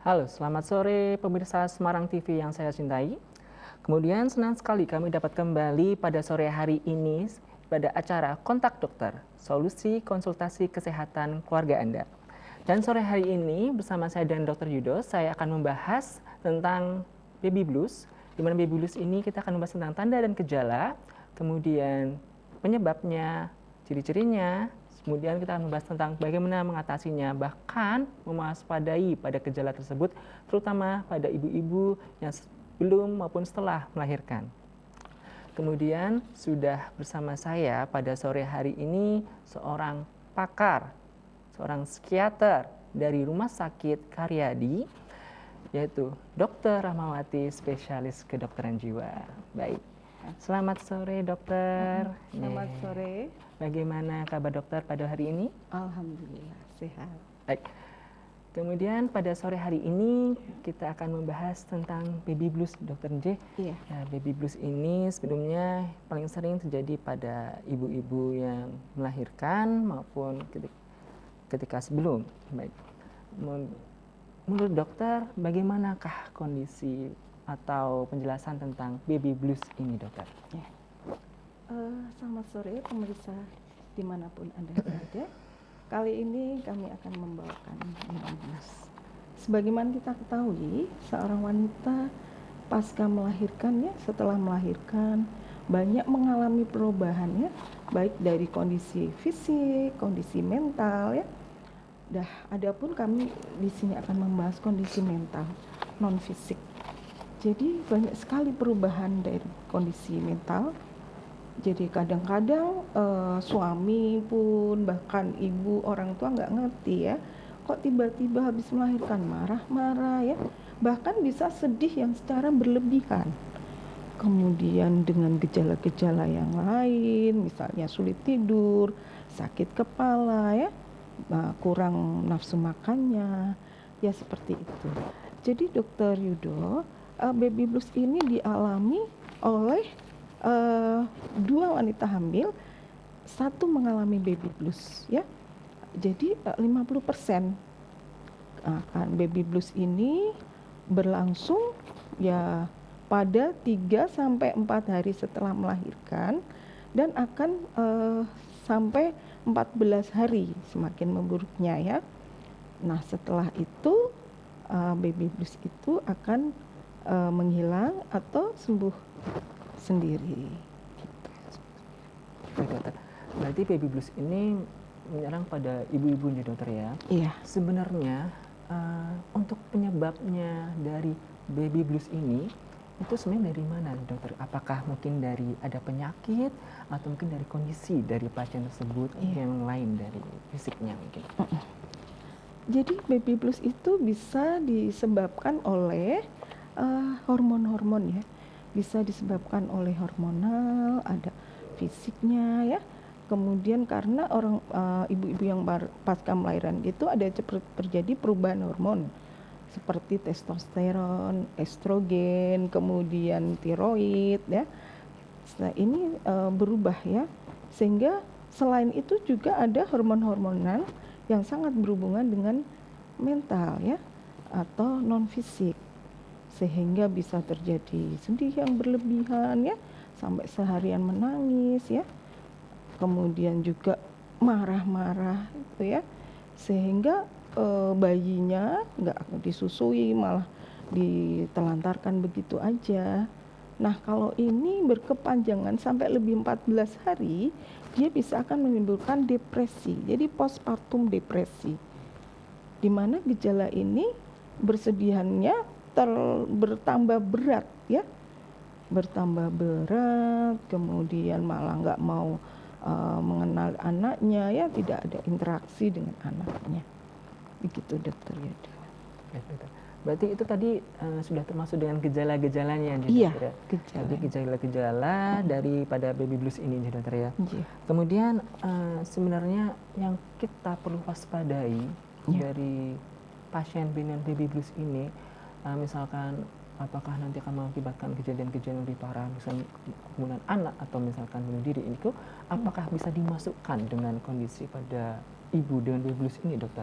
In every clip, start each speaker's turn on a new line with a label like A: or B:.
A: Halo, selamat sore pemirsa Semarang TV yang saya cintai. Kemudian senang sekali kami dapat kembali pada sore hari ini pada acara Kontak Dokter, solusi konsultasi kesehatan keluarga Anda. Dan sore hari ini bersama saya dan Dr. Yudo, saya akan membahas tentang baby blues. Di mana baby blues ini kita akan membahas tentang tanda dan gejala, kemudian penyebabnya, ciri-cirinya, kemudian kita akan membahas tentang bagaimana mengatasinya, bahkan mewaspadai pada gejala tersebut, terutama pada ibu-ibu yang sebelum maupun setelah melahirkan. Kemudian sudah bersama saya pada sore hari ini seorang pakar, seorang psikiater dari Rumah Sakit Karyadi, yaitu Dr. Rahmawati, spesialis kedokteran jiwa. Baik, selamat sore dokter.
B: Selamat sore.
A: Bagaimana kabar dokter pada hari ini?
B: Alhamdulillah sehat.
A: Baik. Kemudian pada sore hari ini kita akan membahas tentang baby blues, dokter J.
B: Iya.
A: Ya, baby blues ini sebelumnya paling sering terjadi pada ibu-ibu yang melahirkan maupun ketika sebelum. Baik. Menurut dokter, bagaimanakah kondisi atau penjelasan tentang baby blues ini, dokter?
B: Ya. Selamat sore pemirsa dimanapun Anda berada. Kali ini kami akan membawakan baby blues. Sebagaimana kita ketahui, seorang wanita pasca melahirkan setelah melahirkan banyak mengalami perubahan baik dari kondisi fisik, kondisi mental adapun kami di sini akan membahas kondisi mental non fisik. Jadi banyak sekali perubahan dari kondisi mental. Jadi kadang-kadang suami pun bahkan ibu orang tua nggak ngerti kok tiba-tiba habis melahirkan marah-marah bahkan bisa sedih yang secara berlebihan. Kemudian dengan gejala-gejala yang lain, misalnya sulit tidur, sakit kepala kurang nafsu makannya seperti itu. Jadi Dokter Yudo, baby blues ini dialami oleh dua wanita hamil, satu mengalami baby blues Jadi 50% kan baby blues ini berlangsung pada 3 sampai 4 hari setelah melahirkan dan akan sampai 14 hari semakin memburuknya Nah, setelah itu baby blues itu akan menghilang atau sembuh sendiri.
A: Baik, dokter. Berarti baby blues ini menyerang pada ibu-ibu nih, dokter ya?
B: Iya.
A: Sebenarnya untuk penyebabnya dari baby blues ini itu sebenarnya dari mana, dokter? Apakah mungkin dari ada penyakit atau mungkin dari kondisi dari pasien tersebut yang lain dari fisiknya mungkin?
B: Jadi baby blues itu bisa disebabkan oleh hormon-hormon Bisa disebabkan oleh hormonal, ada fisiknya Kemudian karena ibu-ibu yang pasca melahirkan itu ada terjadi perubahan hormon seperti testosteron, estrogen, kemudian tiroid Nah, ini berubah sehingga selain itu juga ada hormon-hormonal yang sangat berhubungan dengan mental atau non fisik, sehingga bisa terjadi sedih yang berlebihan sampai seharian menangis kemudian juga marah-marah sehingga bayinya nggak disusui, malah ditelantarkan begitu aja. Nah, kalau ini berkepanjangan sampai lebih 14 hari, dia bisa akan menimbulkan depresi, jadi postpartum depresi, di mana gejala ini bersedihannya bertambah berat bertambah berat, kemudian malah nggak mau mengenal anaknya tidak ada interaksi dengan anaknya, begitu dokter Yudo.
A: Berarti itu tadi sudah termasuk dengan gejala-gejalanya
B: dokter
A: Jadi gejala-gejala daripada baby blues ini dokter ya. Kemudian sebenarnya yang kita perlu waspadai dari pasien dengan baby blues ini, misalkan apakah nanti akan mengakibatkan kejadian-kejadian lebih parah, misalnya pembunuhan anak atau misalkan bunuh diri, itu apakah bisa dimasukkan dengan kondisi pada ibu dengan baby blues ini, dokter?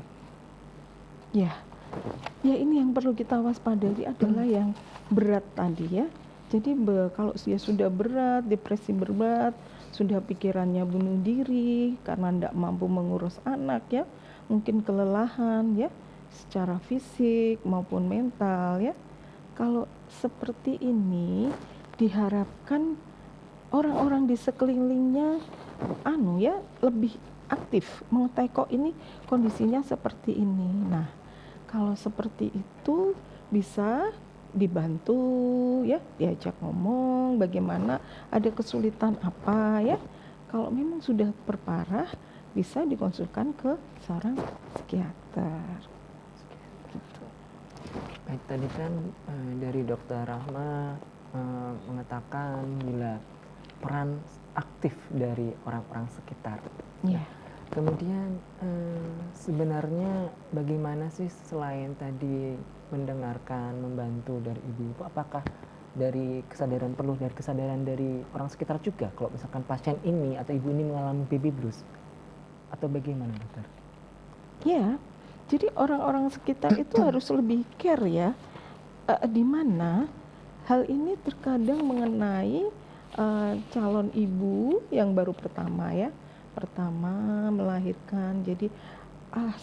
B: Ya, Ya, ini yang perlu kita waspadai adalah yang berat tadi ya. Jadi kalau dia sudah berat, depresi berat, sudah pikirannya bunuh diri karena tidak mampu mengurus anak ya, mungkin kelelahan ya, secara fisik maupun mental ya. Kalau seperti ini diharapkan orang-orang di sekelilingnya lebih aktif mengetahui kok ini kondisinya seperti ini. Nah, kalau seperti itu bisa dibantu ya, diajak ngomong bagaimana, ada kesulitan apa ya. Kalau memang sudah berparah bisa dikonsulkan ke seorang psikiater. Gitu.
A: Baik, tadi kan dari Dokter Rahma mengatakan bila peran aktif dari orang-orang sekitar.
B: Ya.
A: Kemudian sebenarnya bagaimana sih selain tadi mendengarkan, membantu dari ibu-ibu, apakah dari kesadaran dari orang sekitar juga kalau misalkan pasien ini atau ibu ini mengalami baby blues, atau bagaimana dokter?
B: Ya, jadi orang-orang sekitar itu harus lebih care ya, di mana hal ini terkadang mengenai calon ibu yang baru pertama melahirkan. Jadi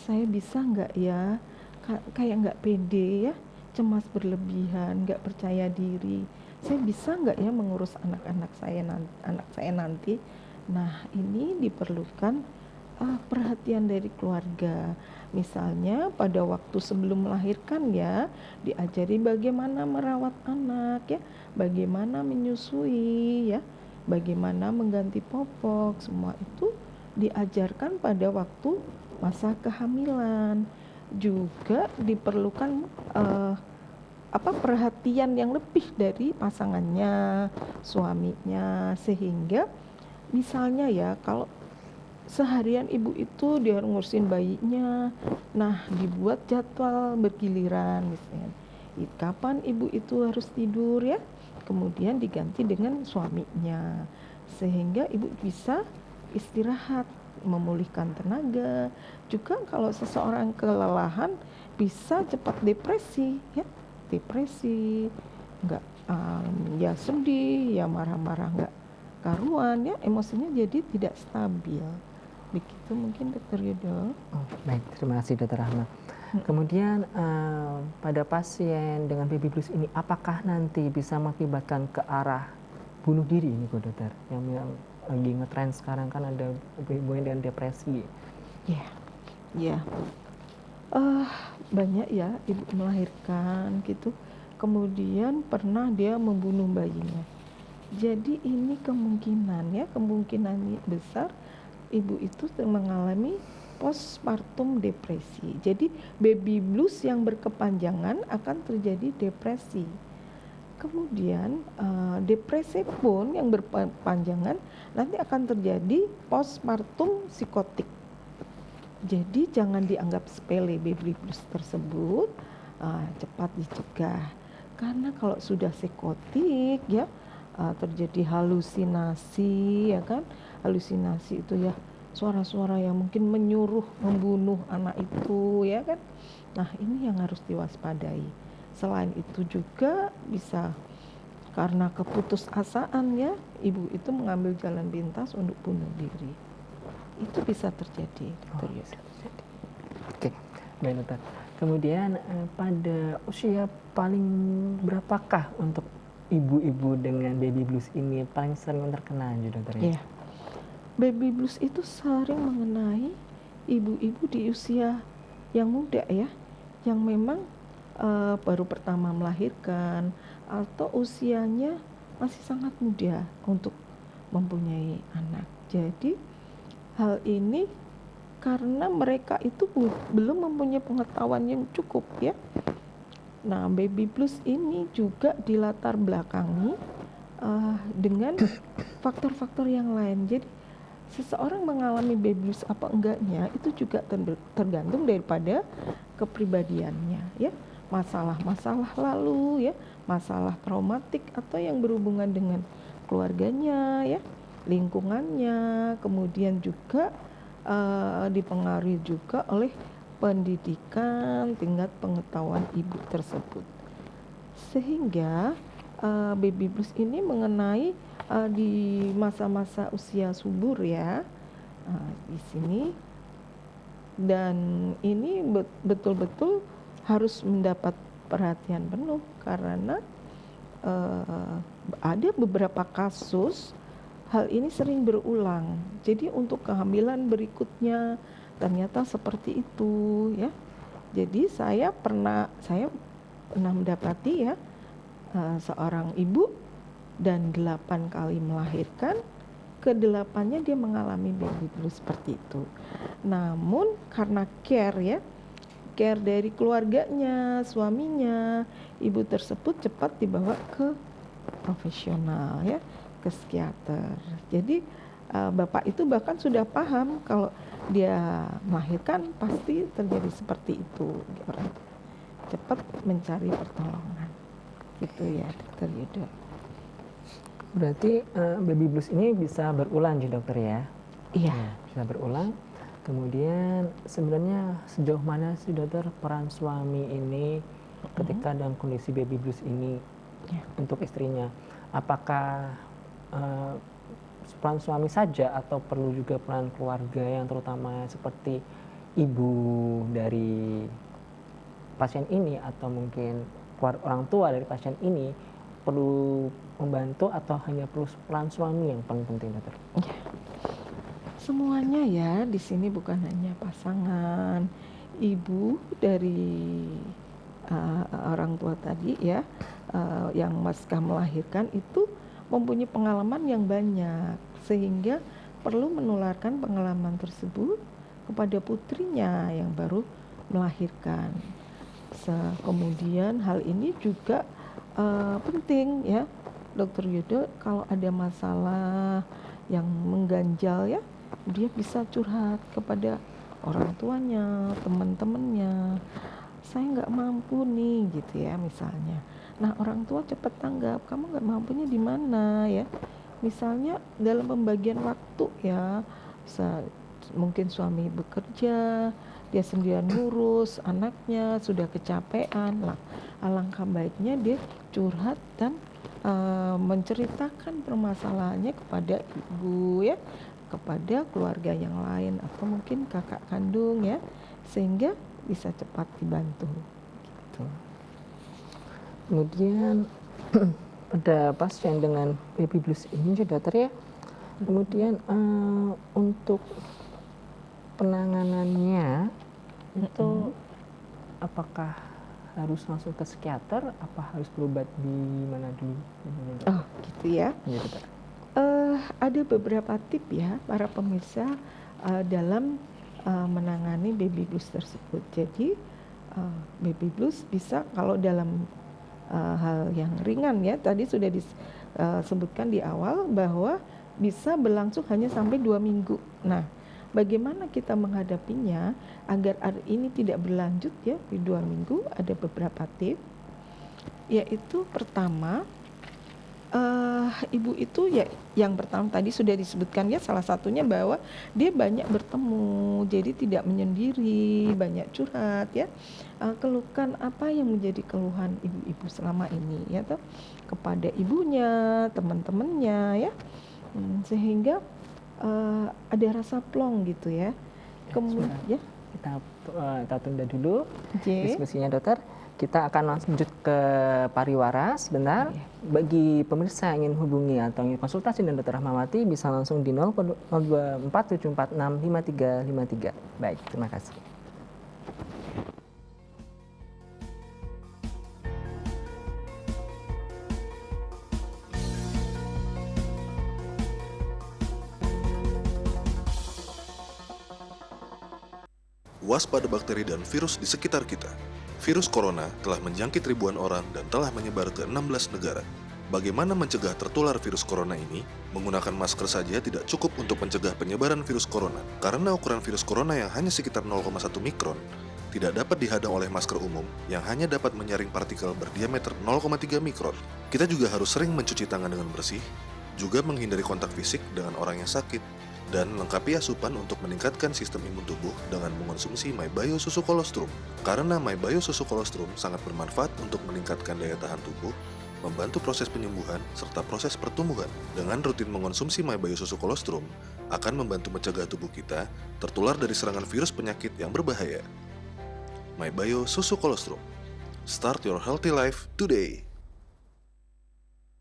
B: saya bisa nggak ya, kayak nggak pede ya, cemas berlebihan, nggak percaya diri. Saya bisa nggak ya mengurus anak saya nanti. Nah, ini diperlukan perhatian dari keluarga. Misalnya pada waktu sebelum melahirkan ya, diajari bagaimana merawat anak ya, bagaimana menyusui ya, bagaimana mengganti popok, semua itu diajarkan pada waktu masa kehamilan. Juga diperlukan perhatian yang lebih dari pasangannya, suaminya, sehingga misalnya ya, kalau seharian ibu itu dia ngurusin bayinya, nah dibuat jadwal bergiliran misalnya. Kapan ibu itu harus tidur ya, kemudian diganti dengan suaminya, sehingga ibu bisa istirahat, memulihkan tenaga. Juga kalau seseorang kelelahan bisa cepat depresi ya, nggak ya sedih, ya marah-marah nggak karuan ya, emosinya jadi tidak stabil. Begitu mungkin Dokter Yudo.
A: Baik, terima kasih Dokter Rahma. Kemudian pada pasien dengan baby blues ini, apakah nanti bisa mengakibatkan ke arah bunuh diri ini dokter? Yang lagi ngetren sekarang kan ada ibu dengan depresi.
B: Ya. Banyak ya ibu melahirkan gitu, kemudian pernah dia membunuh bayinya. Jadi ini kemungkinan besar ibu itu mengalami postpartum depresi. Jadi baby blues yang berkepanjangan akan terjadi depresi. Kemudian depresi pun yang berkepanjangan nanti akan terjadi postpartum psikotik. Jadi jangan dianggap sepele baby blues tersebut, cepat dicegah. Karena kalau sudah psikotik ya, terjadi halusinasi ya kan. Halusinasi itu ya suara-suara yang mungkin menyuruh membunuh anak itu ya kan. Nah, ini yang harus diwaspadai. Selain itu juga bisa karena keputusasaan ya, ibu itu mengambil jalan pintas untuk bunuh diri. Itu bisa terjadi, Dokter Yusuf.
A: Oke, baik dokter. Kemudian pada usia paling berapakah untuk ibu-ibu dengan baby blues ini paling sering terkena dokter?
B: Ya, baby blues itu sering mengenai ibu-ibu di usia yang muda ya, yang memang baru pertama melahirkan atau usianya masih sangat muda untuk mempunyai anak. Jadi hal ini karena mereka itu belum mempunyai pengetahuan yang cukup ya. Nah, baby blues ini juga dilatar belakangi dengan faktor-faktor yang lain. Jadi seseorang mengalami baby blues apa enggaknya itu juga tergantung daripada kepribadiannya ya. Masalah-masalah lalu ya, masalah traumatik atau yang berhubungan dengan keluarganya ya, lingkungannya, kemudian juga dipengaruhi juga oleh pendidikan, tingkat pengetahuan ibu tersebut. Sehingga baby blues ini mengenai di masa-masa usia subur ya, di sini, dan ini betul-betul harus mendapat perhatian penuh karena ada beberapa kasus hal ini sering berulang. Jadi untuk kehamilan berikutnya ternyata seperti itu ya. Jadi saya pernah mendapati ya, seorang ibu dan 8 kali melahirkan, ke-8-nya dia mengalami baby blues seperti itu. Namun karena care dari keluarganya, suaminya, ibu tersebut cepat dibawa ke profesional ya, ke psikiater. Jadi bapak itu bahkan sudah paham kalau dia melahirkan pasti terjadi seperti itu. Orang cepat mencari pertolongan. Gitu ya, Dokter Yudo.
A: Berarti baby blues ini bisa berulang ya dokter ya?
B: Iya.
A: Bisa berulang. Kemudian sebenarnya sejauh mana sih dokter peran suami ini ketika dalam kondisi baby blues ini untuk istrinya? Apakah peran suami saja atau perlu juga peran keluarga yang terutama seperti ibu dari pasien ini atau mungkin orang tua dari pasien ini perlu membantu atau hanya perlu peran suami yang paling penting dokter?
B: Semuanya ya, di sini bukan hanya pasangan, ibu dari orang tua tadi ya, yang pasca melahirkan itu mempunyai pengalaman yang banyak sehingga perlu menularkan pengalaman tersebut kepada putrinya yang baru melahirkan. Kemudian hal ini juga penting ya, Dokter Yudo, kalau ada masalah yang mengganjal ya, dia bisa curhat kepada orang tuanya, teman-temannya. Saya nggak mampu nih gitu ya misalnya. Nah orang tua cepat tanggap, kamu nggak mampunya di mana ya. Misalnya dalam pembagian waktu ya, mungkin suami bekerja, dia sendirian ngurus anaknya, sudah kecapean lah. Alangkah baiknya dia curhat dan menceritakan permasalahannya kepada ibu ya, kepada keluarga yang lain atau mungkin kakak kandung ya, sehingga bisa cepat dibantu gitu.
A: Kemudian pada pasien dengan baby blues ini juga dokter ya, kemudian untuk penanganannya itu apakah harus langsung ke psikiater, apa harus berobat di mana dulu?
B: Oh gitu ya.
A: Ya, dokter.
B: Ada beberapa tip ya para pemirsa dalam menangani baby blues tersebut. Jadi baby blues bisa kalau dalam hal yang ringan ya, tadi sudah disebutkan di awal bahwa bisa berlangsung hanya sampai 2 minggu. Nah, bagaimana kita menghadapinya agar ini tidak berlanjut ya di 2 minggu? Ada beberapa tips, yaitu pertama, ibu itu ya yang pertama tadi sudah disebutkan ya, salah satunya bahwa dia banyak bertemu, jadi tidak menyendiri, banyak curhat ya, keluhkan apa yang menjadi keluhan ibu-ibu selama ini ya toh, kepada ibunya, teman-temannya ya, sehingga ada rasa plong gitu ya. Kemudian ya,
A: kita tunda dulu diskusinya dokter. Kita akan langsung lanjut ke pariwara sebentar. Bagi pemirsa yang ingin hubungi atau ingin konsultasi dengan Dr. Rahmawati bisa langsung di 0247465353. Baik, terima kasih.
C: Waspada bakteri dan virus di sekitar kita. Virus corona telah menjangkit ribuan orang dan telah menyebar ke 16 negara. Bagaimana mencegah tertular virus corona ini? Menggunakan masker saja tidak cukup untuk mencegah penyebaran virus corona, karena ukuran virus corona yang hanya sekitar 0,1 mikron tidak dapat dihadang oleh masker umum yang hanya dapat menyaring partikel berdiameter 0,3 mikron. Kita juga harus sering mencuci tangan dengan bersih, juga menghindari kontak fisik dengan orang yang sakit. Dan lengkapi asupan untuk meningkatkan sistem imun tubuh dengan mengonsumsi MyBio Susu Kolostrum. Karena MyBio Susu Kolostrum sangat bermanfaat untuk meningkatkan daya tahan tubuh, membantu proses penyembuhan, serta proses pertumbuhan. Dengan rutin mengonsumsi MyBio Susu Kolostrum, akan membantu mencegah tubuh kita tertular dari serangan virus penyakit yang berbahaya. MyBio Susu Kolostrum. Start your healthy life today.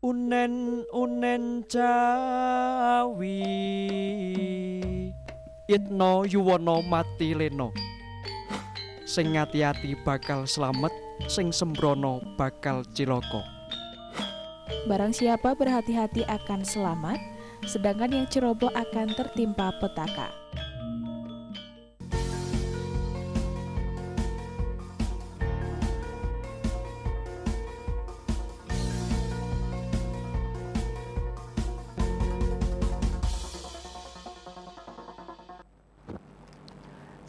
D: Unen Jawi Itno yuwono mati leno. Sing ngati-ati bakal slamet, sing sembrono bakal cilaka.
E: Barang siapa berhati-hati akan selamat, sedangkan yang ceroboh akan tertimpa petaka.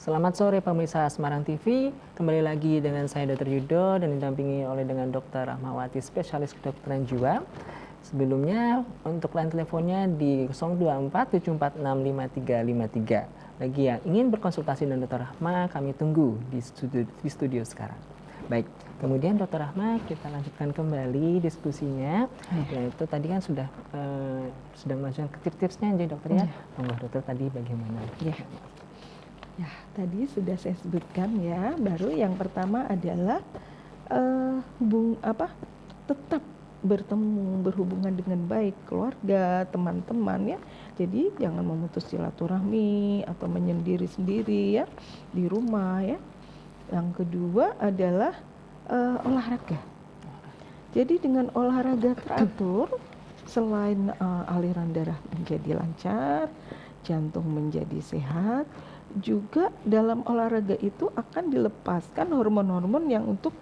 A: Selamat sore pemirsa Semarang TV, kembali lagi dengan saya Dr. Yudo dan didampingi oleh dengan Dr. Rahmawati, spesialis kedokteran jiwa. Sebelumnya untuk line teleponnya di 02474655353. Bagi yang ingin berkonsultasi dengan Dr. Rahma, kami tunggu di studio sekarang. Baik, kemudian Dr. Rahma kita lanjutkan kembali diskusinya. Yaitu tadi kan sudah melanjutkan ke tips-tipsnya aja dokter ya. Monggo dokter tadi bagaimana?
B: Ya, tadi sudah saya sebutkan ya. Baru yang pertama adalah tetap bertemu, berhubungan dengan baik keluarga, teman-teman ya. Jadi jangan memutus silaturahmi atau menyendiri sendiri ya di rumah ya. Yang kedua adalah olahraga. Jadi dengan olahraga teratur, selain aliran darah menjadi lancar, jantung menjadi sehat, juga dalam olahraga itu akan dilepaskan hormon-hormon yang untuk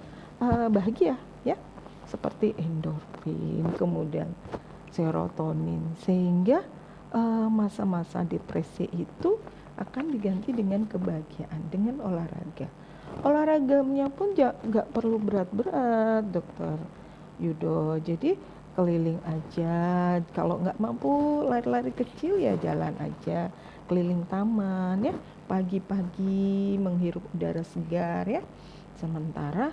B: bahagia ya, seperti endorfin, kemudian serotonin, sehingga masa-masa depresi itu akan diganti dengan kebahagiaan dengan olahraga. Olahraganya pun nggak perlu berat-berat, Dokter Yudo. Jadi keliling aja, kalau nggak mampu lari-lari kecil ya jalan aja, keliling taman ya, pagi-pagi menghirup udara segar ya, sementara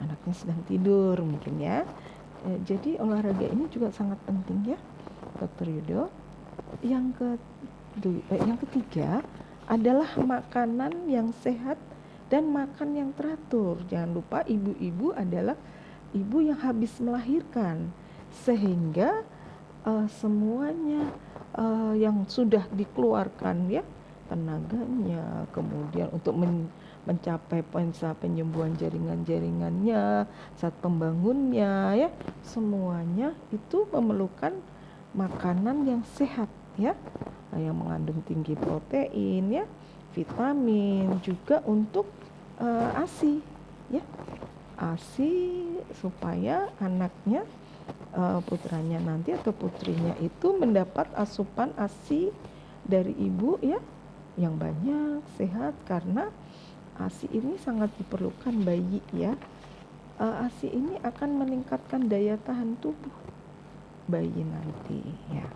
B: anaknya sedang tidur mungkin ya. Jadi olahraga ini juga sangat penting ya, Dokter Yudo. Yang ketiga adalah makanan yang sehat dan makan yang teratur. Jangan lupa ibu-ibu adalah ibu yang habis melahirkan, sehingga semuanya yang sudah dikeluarkan ya, tenaganya, kemudian untuk mencapai pensa penyembuhan jaringan-jaringannya, saat pembangunnya ya, semuanya itu memerlukan makanan yang sehat ya, yang mengandung tinggi protein ya, vitamin, juga untuk ASI ya, ASI supaya anaknya putranya nanti atau putrinya itu mendapat asupan ASI dari ibu ya yang banyak, sehat, karena ASI ini sangat diperlukan bayi ya. ASI ini akan meningkatkan daya tahan tubuh bayi nanti ya.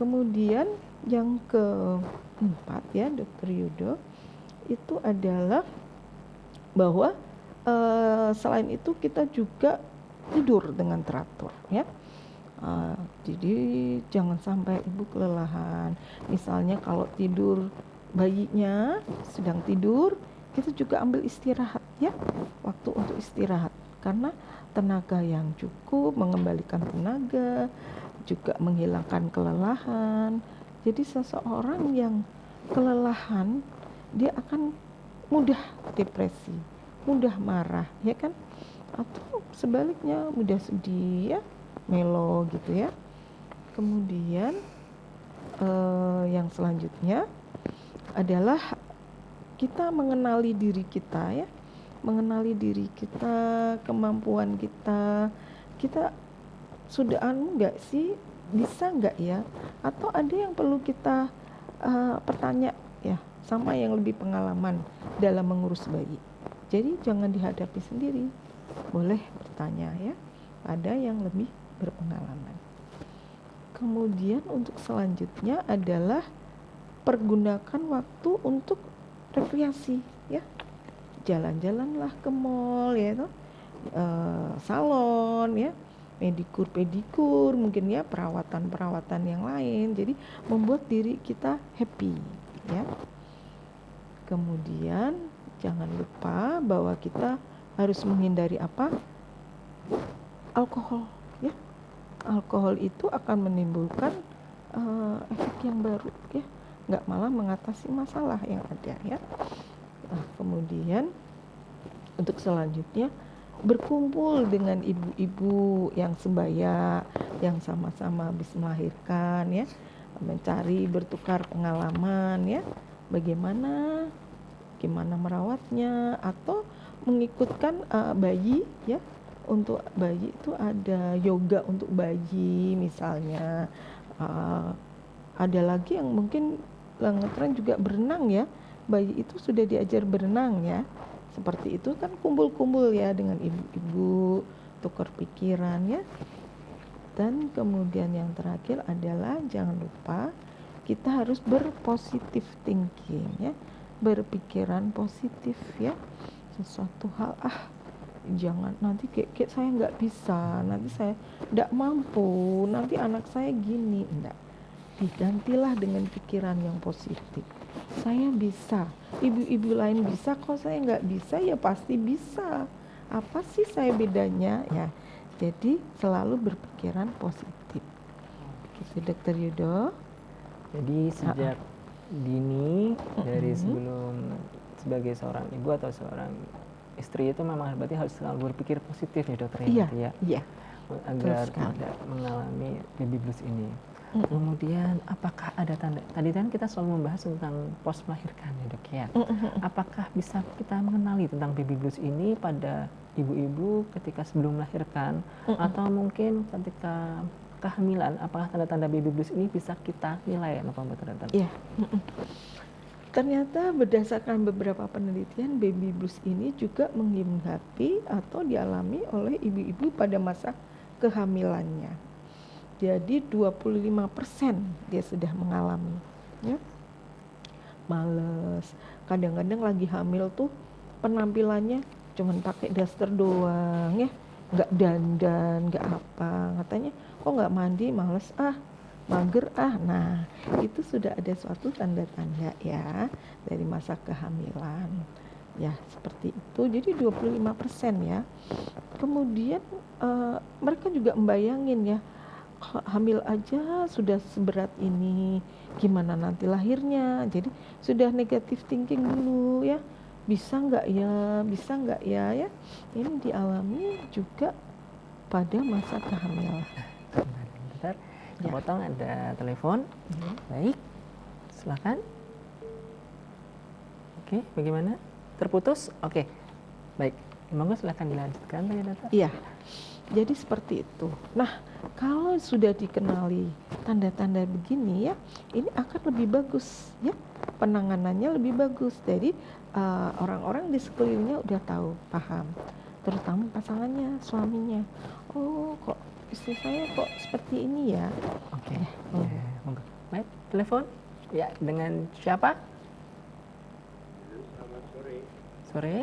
B: Kemudian yang keempat ya, Dokter Yudo, itu adalah bahwa selain itu kita juga tidur dengan teratur ya. Jadi jangan sampai ibu kelelahan. Misalnya kalau tidur, bayinya sedang tidur, kita juga ambil istirahat ya, waktu untuk istirahat, karena tenaga yang cukup mengembalikan tenaga, juga menghilangkan kelelahan. Jadi seseorang yang kelelahan, dia akan mudah depresi, mudah marah ya kan, atau sebaliknya mudah sedih ya, melo gitu ya. Kemudian yang selanjutnya adalah kita mengenali diri kita ya, mengenali diri kita, kemampuan kita sudah nggak sih, bisa nggak ya, atau ada yang perlu kita pertanya ya sama yang lebih pengalaman dalam mengurus bayi. Jadi jangan dihadapi sendiri, boleh bertanya ya pada yang lebih berpengalaman. Kemudian untuk selanjutnya adalah pergunakan waktu untuk rekreasi ya, jalan-jalanlah ke mall ya toh, salon ya, pedikur mungkin ya, perawatan yang lain, jadi membuat diri kita happy ya. Kemudian jangan lupa bahwa kita harus menghindari apa, alkohol ya. Alkohol itu akan menimbulkan efek yang baru ya, nggak malah mengatasi masalah yang ada ya. Nah, kemudian untuk selanjutnya berkumpul dengan ibu-ibu yang sebaya, yang sama-sama habis melahirkan ya, mencari bertukar pengalaman ya, bagaimana merawatnya, atau mengikutkan bayi ya. Untuk bayi itu ada yoga untuk bayi misalnya, ada lagi yang mungkin ngetren juga berenang ya, bayi itu sudah diajar berenang ya. Seperti itu kan, kumpul-kumpul ya dengan ibu-ibu, tukar pikiran ya. Dan kemudian yang terakhir adalah jangan lupa kita harus berpositif thinking ya, berpikiran positif ya. Sesuatu hal, jangan nanti kayak saya nggak bisa, nanti saya nggak mampu, nanti anak saya gini, enggak. Digantilah dengan pikiran yang positif. Saya bisa, ibu-ibu lain bisa, kok saya nggak bisa, ya pasti bisa. Apa sih saya bedanya ya? Jadi selalu berpikiran positif. Begitu Dokter Yudo.
A: Jadi sejak dini, dari sebelum sebagai seorang ibu atau seorang istri itu memang berarti harus selalu berpikir positif ya dokter ya,
B: Iya.
A: agar tidak mengalami baby blues ini. Kemudian apakah ada tanda, tadi kan kita selalu membahas tentang pos melahirkan ya dok ya, apakah bisa kita mengenali tentang baby blues ini pada ibu-ibu ketika sebelum melahirkan, atau mungkin ketika kehamilan, apakah tanda-tanda baby blues ini bisa kita nilai apa betul?
B: Iya. Ternyata berdasarkan beberapa penelitian, baby blues ini juga menghinggapi atau dialami oleh ibu-ibu pada masa kehamilannya. Jadi 25% dia sudah mengalami ya. Males, kadang-kadang lagi hamil tuh penampilannya cuman pakai daster doang ya, nggak dandan, nggak apa, katanya kok nggak mandi, males mager nah itu sudah ada suatu tanda-tanda ya dari masa kehamilan ya, seperti itu. Jadi 25% ya. Kemudian mereka juga membayangin ya, hamil aja sudah seberat ini, gimana nanti lahirnya. Jadi sudah negatif thinking dulu ya, bisa nggak ya, ini dialami juga pada masa kehamilan.
A: Bentar, potong ada telepon. Baik, silakan. Oke, bagaimana? Terputus? Oke, baik. Monggo silakan dilanjutkan Pak Dokter.
B: Iya. Jadi seperti itu. Nah, kalau sudah dikenali tanda-tanda begini ya, ini akan lebih bagus ya, penanganannya lebih bagus. Jadi orang-orang di sekelilingnya udah tahu, paham, terutama pasangannya, suaminya. Oh, kok istri saya kok seperti ini ya.
A: Oke. Ya, monggo. Baik, telepon. Ya, dengan siapa?
F: Selamat sore.
A: Sore.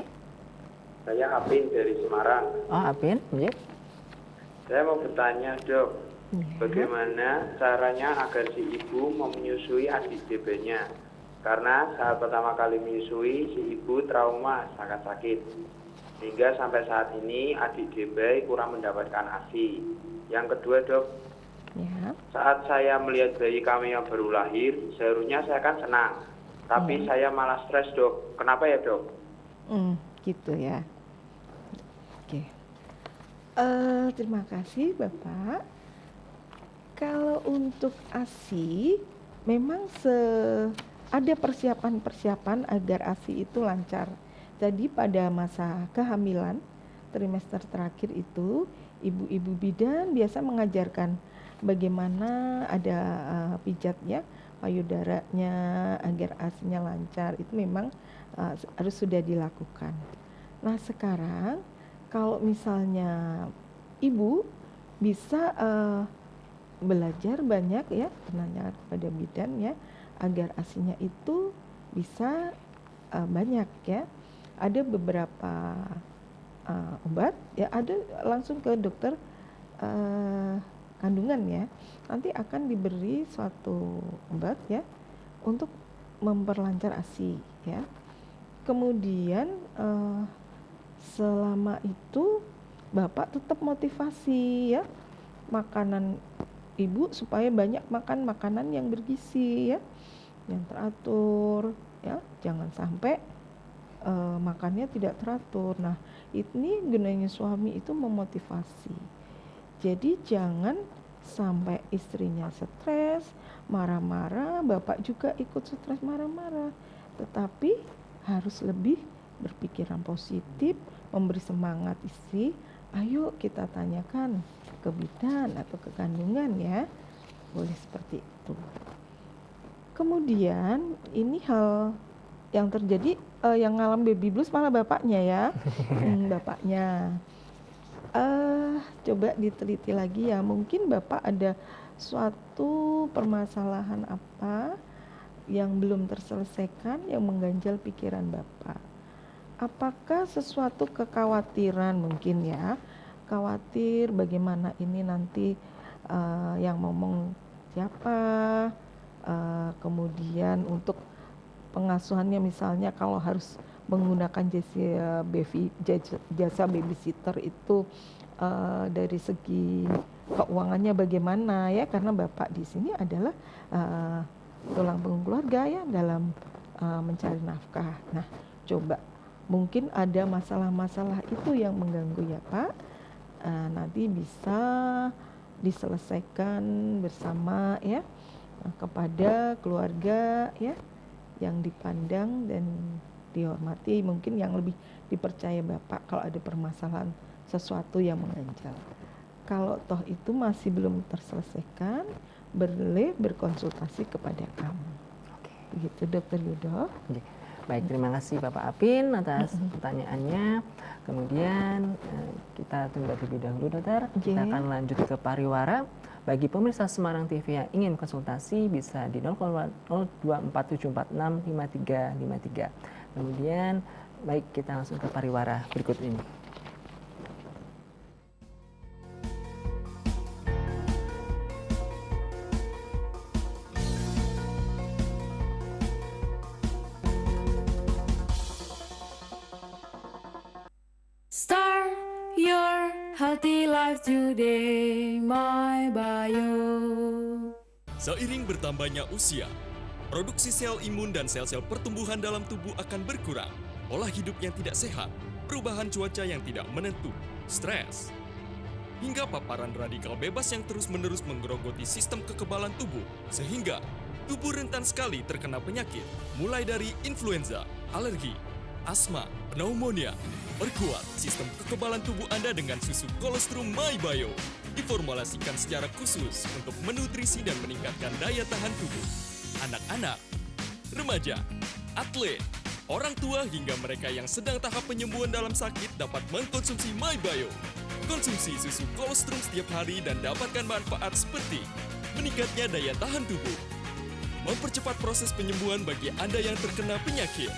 F: Saya Apin dari Semarang.
A: Oh, Apin, ya.
F: Saya mau bertanya dok, bagaimana caranya agar si ibu mau menyusui adik DB-nya? Karena saat pertama kali menyusui, si ibu trauma, sangat sakit. Hingga sampai saat ini adik DB kurang mendapatkan ASI. Yang kedua dok, saat saya melihat bayi kami yang baru lahir, seharusnya saya kan senang. Tapi saya malah stres dok. Kenapa ya dok?
B: Gitu ya. Oke. Terima kasih Bapak. Kalau untuk ASI, memang ada persiapan-persiapan agar ASI itu lancar. Jadi pada masa kehamilan, trimester terakhir itu, ibu-ibu bidan biasa mengajarkan bagaimana ada pijatnya, payudaranya agar ASI-nya lancar. Itu memang harus sudah dilakukan. Nah sekarang, kalau misalnya ibu bisa belajar banyak ya, bertanya kepada bidan ya, agar ASINya itu bisa banyak ya. Ada beberapa obat ya, ada langsung ke dokter kandungan ya. Nanti akan diberi suatu obat ya untuk memperlancar ASI ya. Kemudian selama itu Bapak tetap motivasi ya, makanan Ibu supaya banyak makan makanan yang bergizi ya, yang teratur ya, jangan sampai makannya tidak teratur. Nah, ini gunanya suami itu memotivasi. Jadi jangan sampai istrinya stres, marah-marah, Bapak juga ikut stres marah-marah. Tetapi harus lebih berpikiran positif, memberi semangat istri. Ayo kita tanyakan ke bidan atau ke kandungan ya. Boleh seperti itu. Kemudian ini hal yang terjadi yang ngalam baby blues malah bapaknya ya. Bapaknya. Coba diteliti lagi ya. Mungkin Bapak ada suatu permasalahan apa yang belum terselesaikan yang mengganjal pikiran Bapak. Apakah sesuatu kekhawatiran mungkin ya, khawatir bagaimana ini nanti yang ngomong siapa, kemudian untuk pengasuhannya misalnya kalau harus menggunakan jasa babysitter itu dari segi keuangannya bagaimana ya, karena Bapak di sini adalah tulang punggung keluarga ya dalam mencari nafkah. Nah, coba mungkin ada masalah-masalah itu yang mengganggu ya Pak, nanti bisa diselesaikan bersama ya kepada keluarga ya yang dipandang dan dihormati, mungkin yang lebih dipercaya Bapak kalau ada permasalahan sesuatu yang mengganjal. Kalau toh itu masih belum terselesaikan, boleh berkonsultasi kepada kami. Begitu Dokter Yudo.
A: Baik, terima kasih Bapak Apin atas pertanyaannya. Kemudian kita tunggu terlebih dahulu Dokter. Kita akan lanjut ke pariwara. Bagi pemirsa Semarang TV yang ingin konsultasi bisa di 0247465353. Kemudian baik, kita langsung ke pariwara berikut ini.
G: Start your healthy life today, My Bio.
H: Seiring bertambahnya usia, produksi sel imun dan sel-sel pertumbuhan dalam tubuh akan berkurang. Pola hidup yang tidak sehat, perubahan cuaca yang tidak menentu, stres, hingga paparan radikal bebas yang terus-menerus menggerogoti sistem kekebalan tubuh, sehingga tubuh rentan sekali terkena penyakit, mulai dari influenza, alergi, asma, pneumonia. Perkuat sistem kekebalan tubuh Anda dengan susu kolostrum My Bio. Diformulasikan secara khusus untuk menutrisi dan meningkatkan daya tahan tubuh. Anak-anak, remaja, atlet, orang tua hingga mereka yang sedang tahap penyembuhan dalam sakit dapat mengkonsumsi My Bio. Konsumsi susu kolostrum setiap hari dan dapatkan manfaat seperti meningkatnya daya tahan tubuh, mempercepat proses penyembuhan bagi Anda yang terkena penyakit,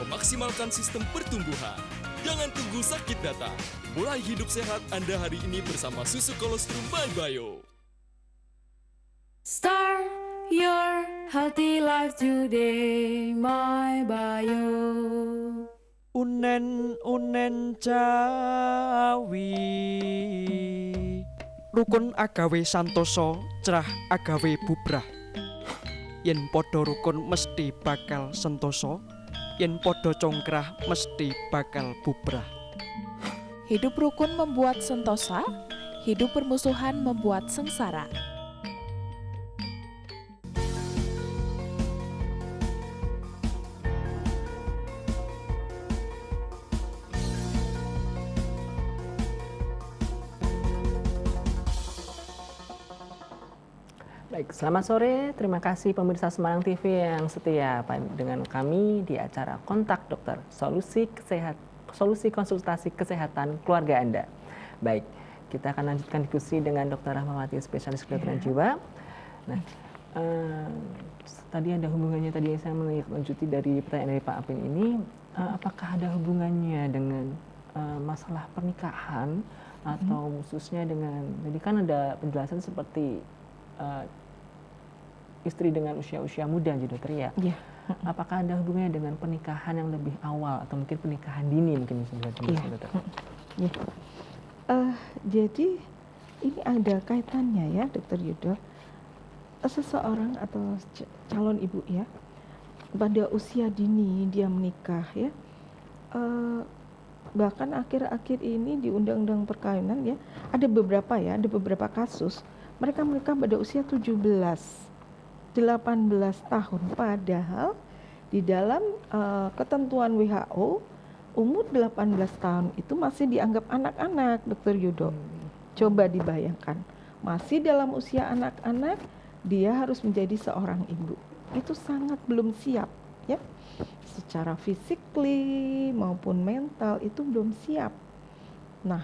H: memaksimalkan sistem pertumbuhan. Jangan tunggu sakit datang. Mulai hidup sehat Anda hari ini bersama susu kolostrum My Bio.
G: Start your healthy life today, My Bio.
D: Unen Jawi, rukun agawe santoso, cerah agawe bubrah. Yen podo rukun mesti bakal sentoso, yen podo congkrah mesti bakal bubrah.
E: Hidup rukun membuat sentosa, hidup bermusuhan membuat sengsara.
A: Baik, selamat sore. Terima kasih pemirsa Semarang TV yang setia dengan kami di acara Kontak Dokter, solusi konsultasi kesehatan keluarga Anda. Baik, kita akan lanjutkan diskusi dengan Dr. Rahmawati, spesialis kedokteran jiwa. Nah, eh, tadi ada hubungannya, tadi saya melanjuti dari pertanyaan dari Pak Apin ini, apakah ada hubungannya dengan masalah pernikahan atau khususnya dengan, jadi kan ada penjelasan seperti istri dengan usia-usia muda gitu dokter ya.
B: Iya.
A: Apakah ada hubungannya dengan pernikahan yang lebih awal atau mungkin pernikahan dini mungkin bisa dijelaskan dokter?
B: Ya. Jadi ini ada kaitannya ya Dokter Yudo. Seseorang atau calon ibu ya, pada usia dini dia menikah ya, bahkan akhir-akhir ini di Undang-Undang Perkawinan ya, ada beberapa kasus mereka menikah pada usia 18 tahun, padahal di dalam ketentuan WHO umur 18 tahun itu masih dianggap anak-anak, Dokter Yudo. Coba dibayangkan, masih dalam usia anak-anak dia harus menjadi seorang ibu. Itu sangat belum siap ya. Secara physically maupun mental itu belum siap. Nah,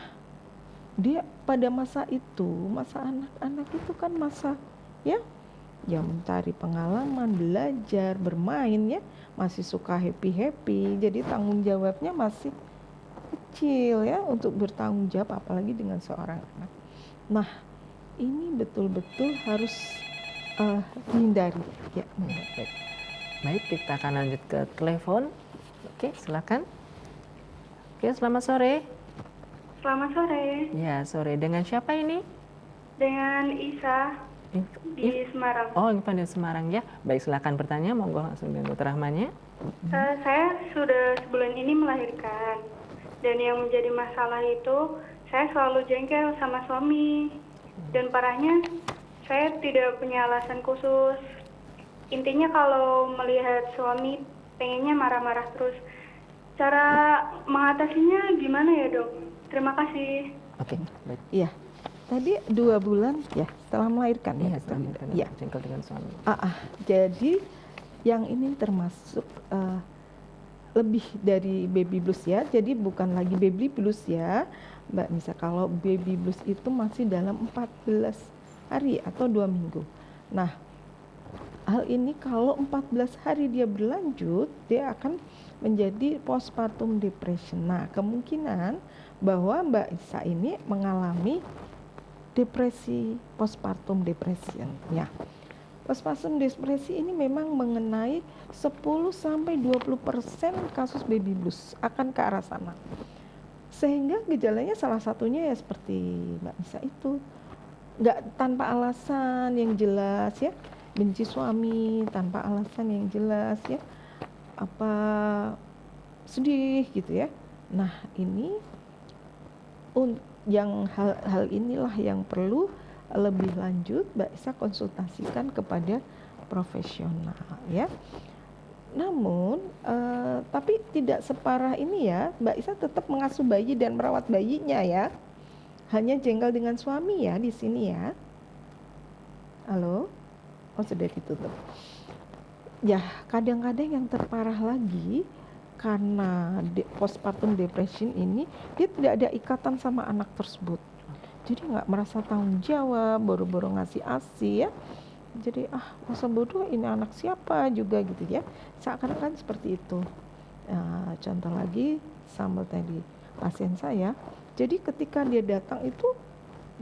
B: dia pada masa itu, masa anak-anak itu kan masa ya mencari pengalaman, belajar, bermain ya, masih suka happy-happy. Jadi tanggung jawabnya masih kecil ya untuk bertanggung jawab apalagi dengan seorang anak. Nah, ini betul-betul harus dihindari ya.
A: Baik, kita akan lanjut ke telepon. Oke, silakan. Oke, selamat sore.
I: Selamat sore.
A: Ya, sore. Dengan siapa ini?
I: Dengan Isa di Semarang.
A: Oh, Info di Semarang ya. Baik, silakan bertanya. Monggo langsung dengan Dokter Rahmanya.
I: Saya sudah sebulan ini melahirkan. Dan yang menjadi masalah itu saya selalu jengkel sama suami. Dan parahnya saya tidak punya alasan khusus. Intinya kalau melihat suami pengennya marah-marah terus. Cara mengatasinya gimana ya dok? Terima kasih.
A: Oke, baik.
B: Iya. Tadi 2 bulan ya setelah melahirkan ya.
A: Setelah melahirkan,
B: ya.
A: jengkel dengan suami.
B: Jadi yang ini termasuk lebih dari baby blues ya. Jadi bukan lagi baby blues ya, Mbak Nisa. Kalau baby blues itu masih dalam 14 hari atau 2 minggu. Nah, hal ini kalau 14 hari dia berlanjut, dia akan menjadi postpartum depression. Nah, kemungkinan bahwa Mbak Isa ini mengalami depresi, postpartum depression ya. Postpartum depresi ini memang mengenai 10-20% kasus baby blues akan ke arah sana. Sehingga gejalanya salah satunya ya seperti Mbak Isa itu, nggak tanpa alasan yang jelas ya, benci suami tanpa alasan yang jelas ya, apa sedih gitu ya. Nah, ini yang hal inilah yang perlu lebih lanjut Mbak Isa konsultasikan kepada profesional ya. Namun tapi tidak separah ini ya, Mbak Isa tetap mengasuh bayi dan merawat bayinya ya. Hanya jengkel dengan suami ya di sini ya. Halo? Oh, sudah ditutup. Ya, kadang-kadang yang terparah lagi karena postpartum depression ini dia tidak ada ikatan sama anak tersebut. Jadi nggak merasa tanggung jawab, boro-boro ngasih ASI ya. Jadi masa bodoh ini anak siapa juga gitu ya. Seakan-akan seperti itu. Contoh lagi sama tadi pasien saya. Jadi ketika dia datang itu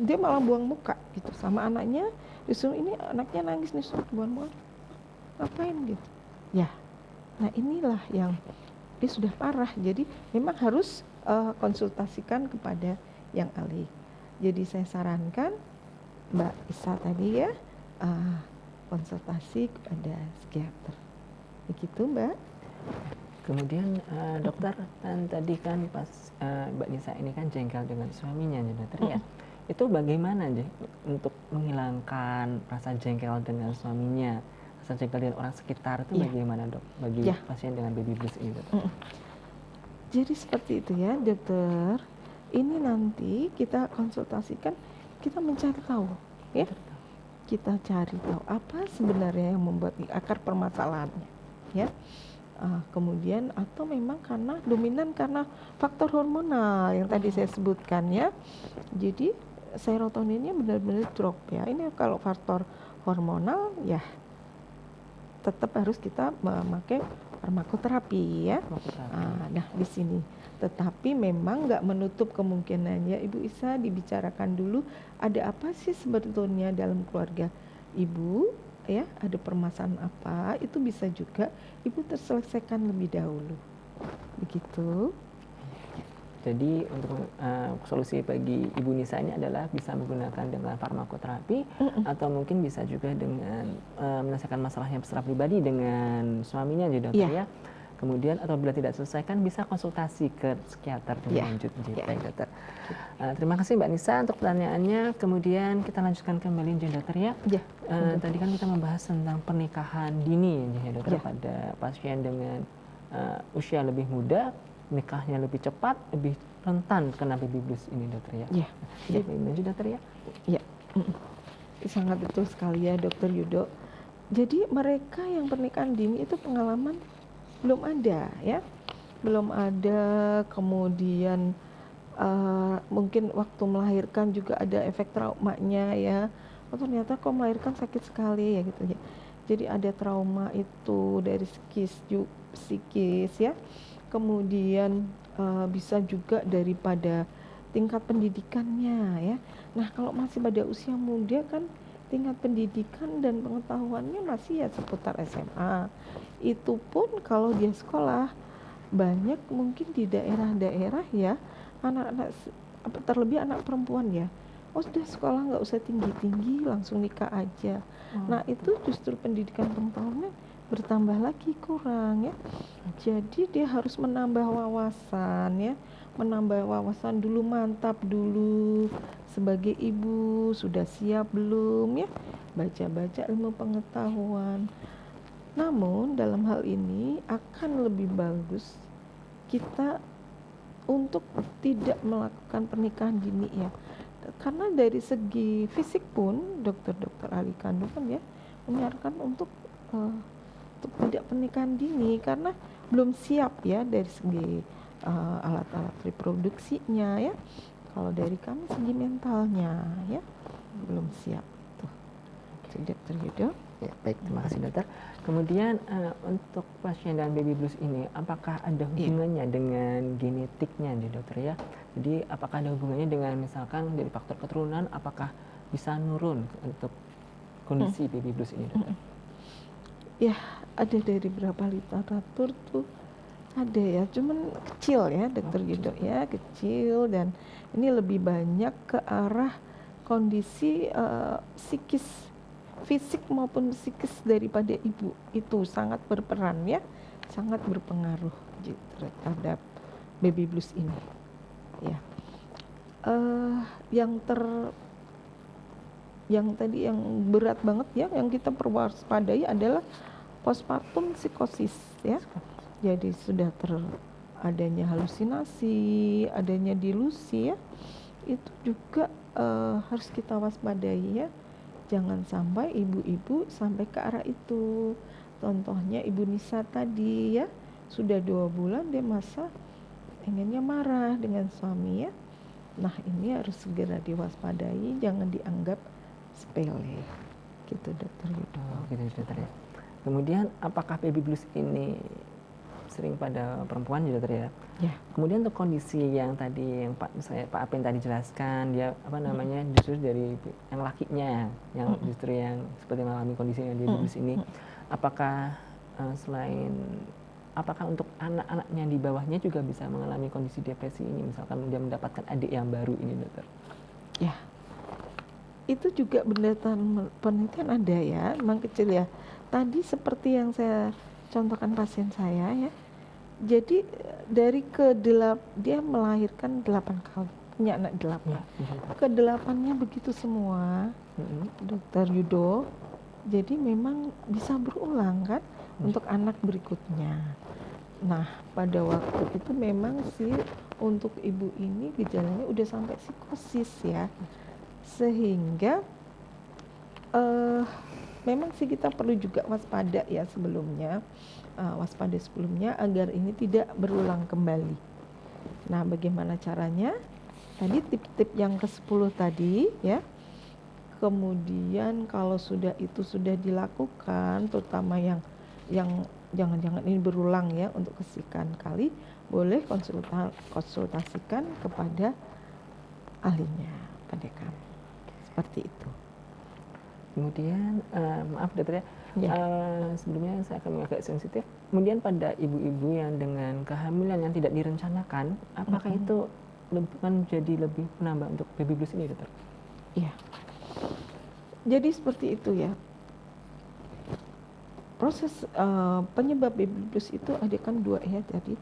B: dia malah buang muka gitu sama anaknya. Disuruh ini anaknya nangis nih, suruh buang-buang. Ngapain gitu? Ya. Nah, inilah yang dia sudah parah. Jadi memang harus konsultasikan kepada yang ahli. Jadi saya sarankan Mbak Isa tadi ya konsultasi kepada psikiater. Begitu Mbak.
A: Kemudian dokter kan tadi kan pas Mbak Nisa ini kan jengkel dengan suaminya ya dokter ya. Itu bagaimana aja untuk menghilangkan rasa jengkel dengan suaminya, rasa jengkel dengan orang sekitar itu bagaimana dok bagi pasien dengan baby blues ini dokter?
B: Jadi seperti itu ya dokter. Ini nanti kita konsultasikan, kita mencari tahu ya. Kita cari tahu apa sebenarnya yang membuat akar permasalahannya ya. Kemudian atau memang karena dominan karena faktor hormonal yang tadi saya sebutkan ya. Jadi serotoninnya benar-benar drop ya. Ini kalau faktor hormonal ya tetap harus kita memakai farmakoterapi ya. Nah di sini, tetapi memang nggak menutup kemungkinan ya Ibu Isa dibicarakan dulu ada apa sih sebetulnya dalam keluarga Ibu ya, ada permasalahan apa, itu bisa juga Ibu terselesaikan lebih dahulu. Begitu.
A: Jadi untuk solusi bagi Ibu Nisa ini adalah bisa menggunakan dengan farmakoterapi atau mungkin bisa juga dengan menyelesaikan masalahnya secara pribadi dengan suaminya jadi dokter ya. Kemudian apabila tidak selesaikan bisa konsultasi ke psikiater dengan lanjut. Baik dokter. Terima kasih Mbak Nisa untuk pertanyaannya. Kemudian kita lanjutkan kembali jadi dokter ya. Tadi kan kita membahas tentang pernikahan dini ya dokter pada pasien dengan usia lebih muda, nikahnya lebih cepat, lebih rentan kena baby blues ini dokter ya. Iya. Lanjut dokter ya.
B: Iya. Sangat betul sekali ya Dokter Yudo. Jadi mereka yang pernikahan dini itu pengalaman belum ada ya. Belum ada, kemudian mungkin waktu melahirkan juga ada efek traumanya ya. Oh ternyata kok melahirkan sakit sekali ya gitu ya. Jadi ada trauma itu dari psikis ya. Kemudian bisa juga daripada tingkat pendidikannya ya. Nah kalau masih pada usia muda kan tingkat pendidikan dan pengetahuannya masih ya seputar SMA. Itu pun kalau dia sekolah banyak mungkin di daerah-daerah ya anak-anak, terlebih anak perempuan ya. Oh sudah sekolah nggak usah tinggi-tinggi langsung nikah aja. Nah itu justru pendidikan pengetahuannya bertambah lagi kurang ya. Jadi dia harus menambah wawasan ya, menambah wawasan dulu, mantap dulu sebagai ibu sudah siap belum ya, baca-baca ilmu pengetahuan. Namun dalam hal ini akan lebih bagus kita untuk tidak melakukan pernikahan dini ya, karena dari segi fisik pun dokter-dokter ahli kandungan ya menyarankan untuk tidak pernikahan dini karena belum siap ya dari segi alat-alat reproduksinya ya. Kalau dari kami segi mentalnya ya belum siap tuh. Dokter Yudo.
A: Ya, baik, terima kasih dokter. Kemudian untuk pasien dan baby blues ini apakah ada hubungannya dengan genetiknya nih dokter ya? Jadi apakah ada hubungannya dengan misalkan dari faktor keturunan, apakah bisa nurun untuk kondisi baby blues ini dokter?
B: Ya ada dari beberapa literatur tuh ada ya, cuman kecil ya dokter Yudo ya, kecil, dan ini lebih banyak ke arah kondisi psikis, fisik maupun psikis daripada ibu itu sangat berperan ya, sangat berpengaruh terhadap baby blues ini ya. Yang berat banget ya, yang kita perlu waspadai adalah postpartum psikosis ya. Jadi sudah adanya halusinasi, adanya delusi ya, itu juga harus kita waspadai ya. Jangan sampai ibu-ibu sampai ke arah itu. Contohnya Ibu Nisa tadi ya, sudah 2 bulan dia masa inginnya marah dengan suami ya. Nah ini harus segera diwaspadai, jangan dianggap sepele gitu dokter Yudo.
A: Gitu dokter ya. Kemudian apakah baby blues ini sering pada perempuan ya dokter ya?
B: Ya.
A: Kemudian untuk kondisi yang tadi yang Pak Apen tadi jelaskan, dia apa namanya justru dari yang lakinya yang justru yang seperti mengalami kondisi yang baby blues ini, apakah apakah untuk anak-anaknya di bawahnya juga bisa mengalami kondisi depresi ini, misalkan dia mendapatkan adik yang baru ini dokter?
B: Ya. Itu juga berdasarkan penelitian ada ya, memang kecil ya. Tadi seperti yang saya contohkan pasien saya ya. Jadi dari dia melahirkan 8 kali, punya anak 8. Ke-8-nya begitu semua, dokter Yudo. Jadi memang bisa berulang kan untuk anak berikutnya. Nah pada waktu itu memang sih untuk ibu ini gejalanya udah sampai psikosis ya. Sehingga memang sih kita perlu juga waspada ya sebelumnya, waspada sebelumnya agar ini tidak berulang kembali. Nah bagaimana caranya? Tadi tip-tip yang ke-10 tadi ya, Kemudian kalau itu sudah dilakukan, terutama yang jangan-jangan ini berulang ya untuk kesekian kali, boleh konsultasikan kepada ahlinya pada kami. Seperti itu.
A: Kemudian maaf dokter ya, sebelumnya saya akan agak sensitif. Kemudian pada ibu-ibu yang dengan kehamilan yang tidak direncanakan, apakah itu menjadi lebih menambah untuk baby blues ini dokter?
B: Iya. Jadi seperti itu ya. Proses penyebab baby blues itu ada kan dua ya. Jadi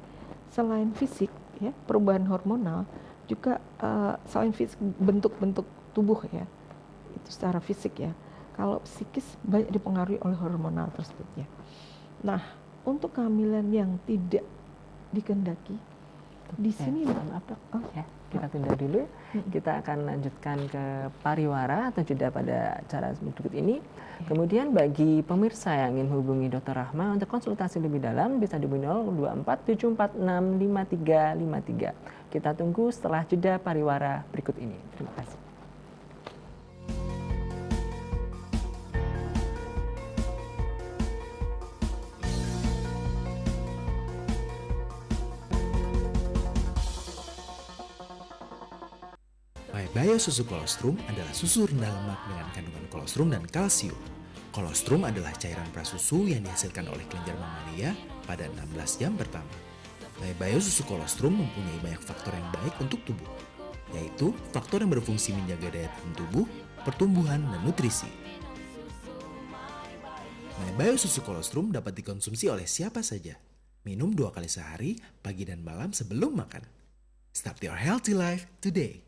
B: selain fisik ya, perubahan hormonal, juga selain fisik bentuk-bentuk tubuh ya. Itu secara fisik ya. Kalau psikis banyak dipengaruhi oleh hormonal tersebut ya. Nah, untuk kehamilan yang tidak dikehendaki, di sini
A: maaf dok, ya kita tunda dulu. Kita akan lanjutkan ke pariwara atau jeda pada acara berikut ini. Kemudian bagi pemirsa yang ingin hubungi Dr. Rahma untuk konsultasi lebih dalam bisa dihubungi 024 746 5353. Kita tunggu setelah jeda pariwara berikut ini. Terima kasih.
J: MyBio susu kolostrum adalah susu rendah lemak dengan kandungan kolostrum dan kalsium. Kolostrum adalah cairan prasusu yang dihasilkan oleh kelenjar mamalia pada 16 jam pertama. MyBio susu kolostrum mempunyai banyak faktor yang baik untuk tubuh, yaitu faktor yang berfungsi menjaga daya tahan tubuh, pertumbuhan, dan nutrisi. MyBio susu kolostrum dapat dikonsumsi oleh siapa saja. Minum 2 kali sehari, pagi dan malam sebelum makan. Start your healthy life today.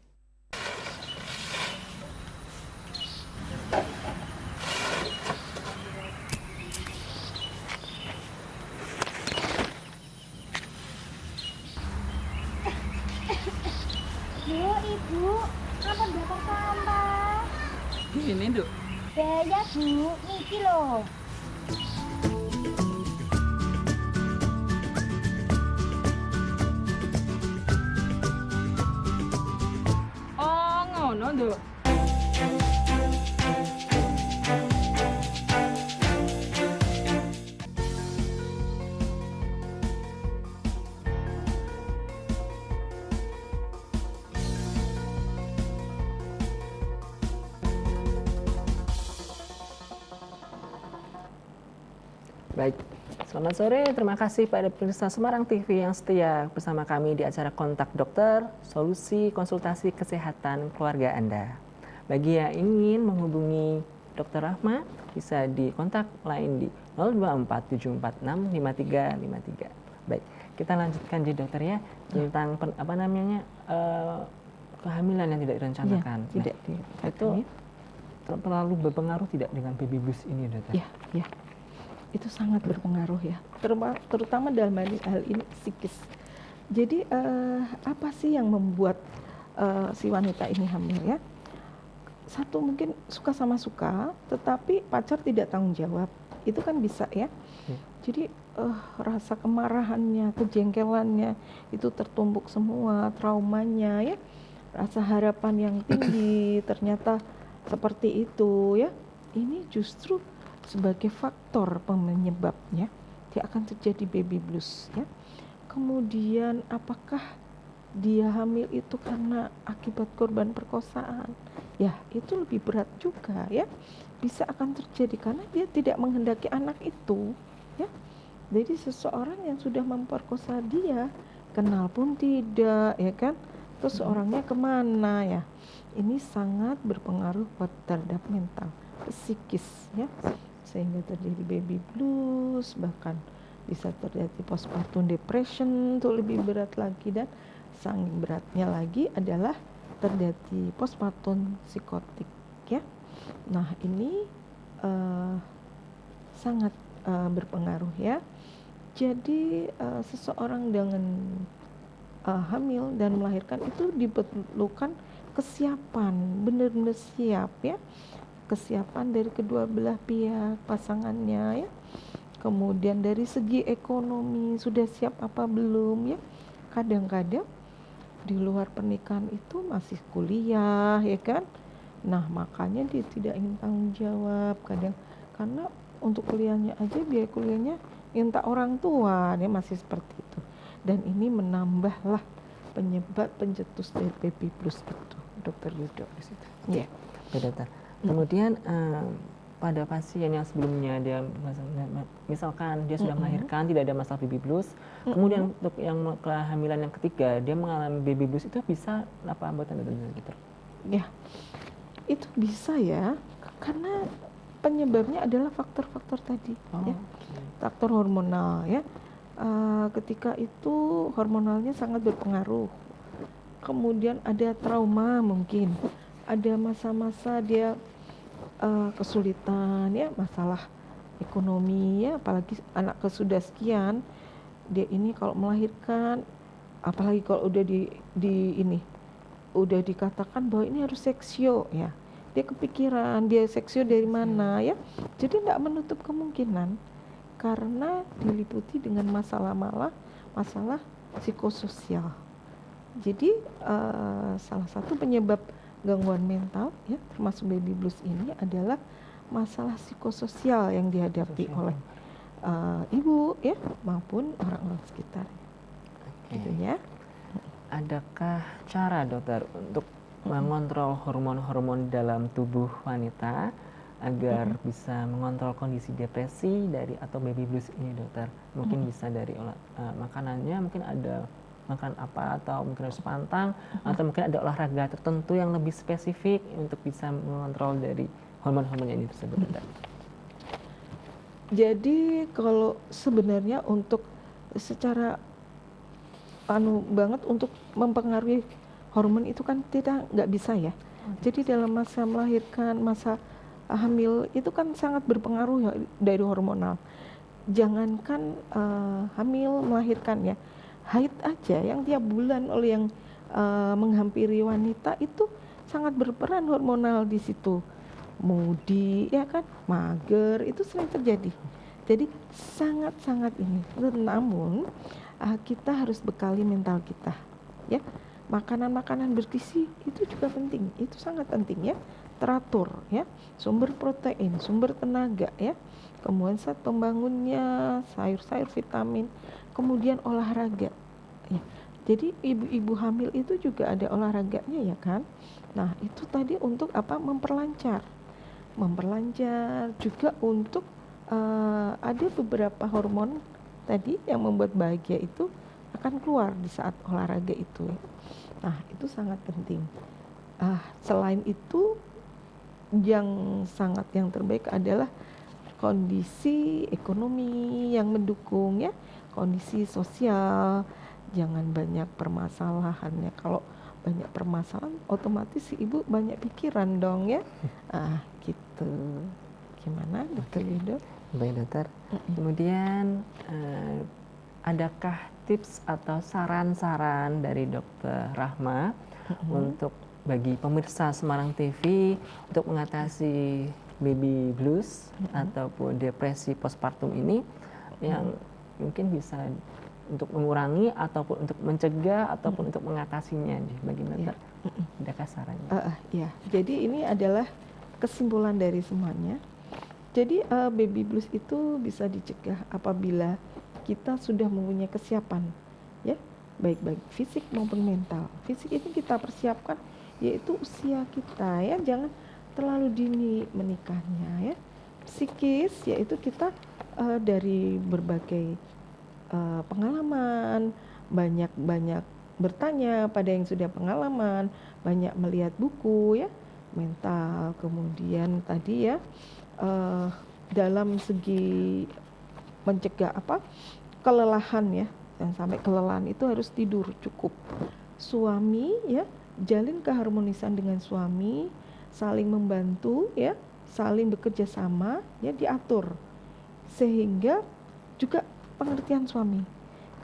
K: Ibu, kapan dapat sampah?
L: Ini, Duk.
K: Baya, Bu. Niki loh.
L: Oh, ngono, Duk.
A: Baik, selamat sore. Terima kasih pada pemirsa Semarang TV yang setia bersama kami di acara Kontak Dokter, solusi konsultasi kesehatan keluarga Anda. Bagi yang ingin menghubungi Dr. Rahma, bisa di kontak lain di 024 746 5353. Baik, kita lanjutkan di dokter ya, tentang kehamilan yang tidak direncanakan.
B: Ya, tidak
A: itu terlalu berpengaruh tidak dengan baby blues ini, dokter?
B: Ya. Itu sangat berpengaruh ya, terutama dalam hal ini psikis. Jadi apa sih yang membuat si wanita ini hamil ya? Satu, mungkin suka sama suka, tetapi pacar tidak tanggung jawab. Itu kan bisa ya. Jadi rasa kemarahannya, kejengkelannya itu tertumpuk semua, traumanya ya, rasa harapan yang tinggi ternyata seperti itu ya. Ini justru sebagai faktor penyebabnya dia akan terjadi baby blues ya. Kemudian apakah dia hamil itu karena akibat korban perkosaan? Ya, itu lebih berat juga ya. Bisa akan terjadi karena dia tidak menghendaki anak itu ya. Jadi seseorang yang sudah memperkosa dia, kenal pun tidak ya kan. Terus orangnya kemana ya? Ini sangat berpengaruh terhadap mental, psikis ya. Sehingga terjadi baby blues, bahkan bisa terjadi postpartum depression, itu lebih berat lagi, dan saking beratnya lagi adalah terjadi postpartum psikotik ya. Nah ini sangat berpengaruh ya. Jadi seseorang dengan hamil dan melahirkan itu diperlukan kesiapan, benar-benar siap ya. Kesiapan dari kedua belah pihak pasangannya ya. Kemudian dari segi ekonomi sudah siap apa belum ya. Kadang-kadang di luar pernikahan itu masih kuliah ya kan. Nah, makanya dia tidak ingin tanggung jawab kadang, karena untuk kuliahnya aja biaya kuliahnya minta orang tua, dia masih seperti itu. Dan ini menambahlah penyebab pencetus dari baby blues itu, Dokter Yudo.
A: Ya, dokter. Kemudian pada pasien yang sebelumnya dia misalkan dia sudah melahirkan tidak ada masalah baby blues, kemudian untuk yang kehamilan yang ketiga dia mengalami baby blues, itu bisa apa buatan dokter?
B: Ya, itu bisa ya, karena penyebabnya adalah faktor-faktor tadi, ya, faktor hormonal ya. Ketika itu hormonalnya sangat berpengaruh. Kemudian ada trauma, mungkin ada masa-masa dia kesulitan ya, masalah ekonomi ya, apalagi anak sudah sekian, dia ini kalau melahirkan, apalagi kalau udah udah dikatakan bahwa ini harus seksio ya, dia kepikiran dia seksio dari mana ya, jadi tidak menutup kemungkinan karena diliputi dengan masalah psikososial. Jadi salah satu penyebab gangguan mental ya, termasuk baby blues ini adalah masalah psikososial yang dihadapi oleh ibu ya maupun orang-orang sekitar. Gitu ya.
A: Adakah cara dokter untuk mengontrol hormon-hormon dalam tubuh wanita agar bisa mengontrol kondisi depresi atau baby blues ini, dokter? Mungkin bisa dari makanannya, mungkin ada makan apa, atau mungkin harus pantang, atau mungkin ada olahraga tertentu yang lebih spesifik untuk bisa mengontrol dari hormon-hormon ini tersebut, dokter.
B: Jadi kalau sebenarnya untuk secara banget untuk mempengaruhi hormon itu kan nggak bisa ya. Jadi dalam masa melahirkan, masa hamil itu kan sangat berpengaruh ya dari hormonal. Jangankan hamil melahirkan ya, haid aja yang tiap bulan oleh yang menghampiri wanita itu sangat berperan hormonal di situ. Moody ya kan, mager, itu sering terjadi. Jadi sangat-sangat ini. Namun kita harus bekali mental kita ya. Makanan-makanan bergizi itu juga penting, itu sangat penting ya, teratur ya, sumber protein, sumber tenaga ya, kemudian zat pembangunnya, sayur-sayur, vitamin, kemudian olahraga ya. Jadi ibu-ibu hamil itu juga ada olahraganya ya kan. Nah itu tadi untuk apa, memperlancar juga untuk ada beberapa hormon tadi yang membuat bahagia itu akan keluar di saat olahraga itu. Nah itu sangat penting. Selain itu yang terbaik adalah kondisi ekonomi yang mendukung ya, kondisi sosial, jangan banyak permasalahannya. Kalau banyak permasalahan otomatis si ibu banyak pikiran dong ya. Gitu. Gimana Dokter Yudo?
A: Baik dokter. Kemudian adakah tips atau saran-saran dari Dokter Rahma untuk bagi pemirsa Semarang TV untuk mengatasi baby blues ataupun depresi postpartum ini yang mungkin bisa untuk mengurangi ataupun untuk mencegah ataupun untuk mengatasinya, bagaimana? Adakah sarannya?
B: Ya, jadi ini adalah kesimpulan dari semuanya. Jadi baby blues itu bisa dicegah apabila kita sudah mempunyai kesiapan ya, baik fisik maupun mental. Fisik ini kita persiapkan yaitu usia kita ya, jangan terlalu dini menikahnya ya. Psikis yaitu kita dari berbagai pengalaman, banyak bertanya pada yang sudah pengalaman, banyak melihat buku ya, mental. Kemudian tadi ya dalam segi mencegah kelelahan ya, yang sampai kelelahan itu harus tidur cukup. Suami ya, jalin keharmonisan dengan suami, saling membantu ya, saling bekerja sama ya, diatur sehingga juga pengertian suami.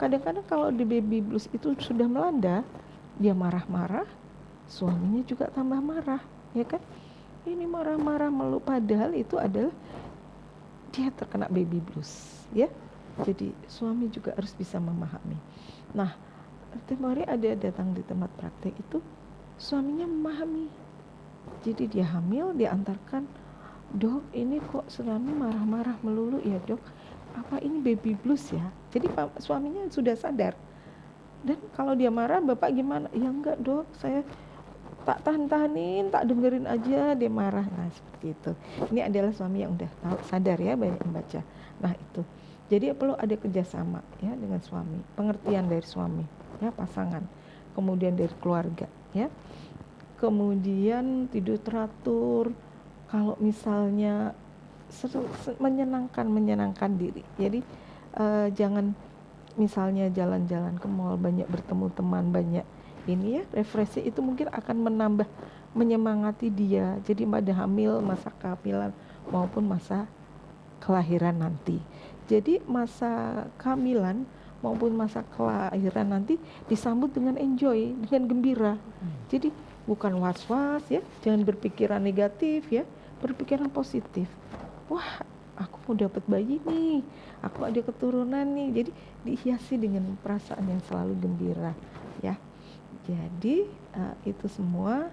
B: Kadang-kadang kalau di baby blues itu sudah melanda, dia marah-marah, suaminya juga tambah marah ya kan. Ini marah-marah melulu, padahal itu adalah dia terkena baby blues ya. Jadi suami juga harus bisa memahami. Nah, tempo hari ada datang di tempat praktek itu, suaminya memahami Jadi dia hamil, dia antarkan, dok ini kok suami marah-marah melulu ya dok, apa ini baby blues ya? Jadi suaminya sudah sadar. Dan kalau dia marah, bapak gimana? Ya enggak dok, saya tak tahan-tahanin, tak dengerin aja dia marah. Nah seperti itu. Ini adalah suami yang udah tahu, sadar ya, banyak membaca. Nah itu. Jadi perlu ada kerjasama ya dengan suami, pengertian dari suami, ya pasangan, kemudian dari keluarga, ya. Kemudian tidur teratur. Kalau misalnya menyenangkan diri. Jadi jangan misalnya jalan-jalan ke mall, banyak bertemu teman, banyak ini ya, refreshing itu mungkin akan menambah, menyemangati dia. Jadi pada hamil, masa kehamilan maupun masa kelahiran nanti. Jadi masa kehamilan maupun masa kelahiran nanti disambut dengan enjoy, dengan gembira. Jadi bukan was-was ya, jangan berpikiran negatif ya, berpikiran positif. Wah, aku mau dapat bayi nih, aku ada keturunan nih. Jadi dihiasi dengan perasaan yang selalu gembira ya. Jadi itu semua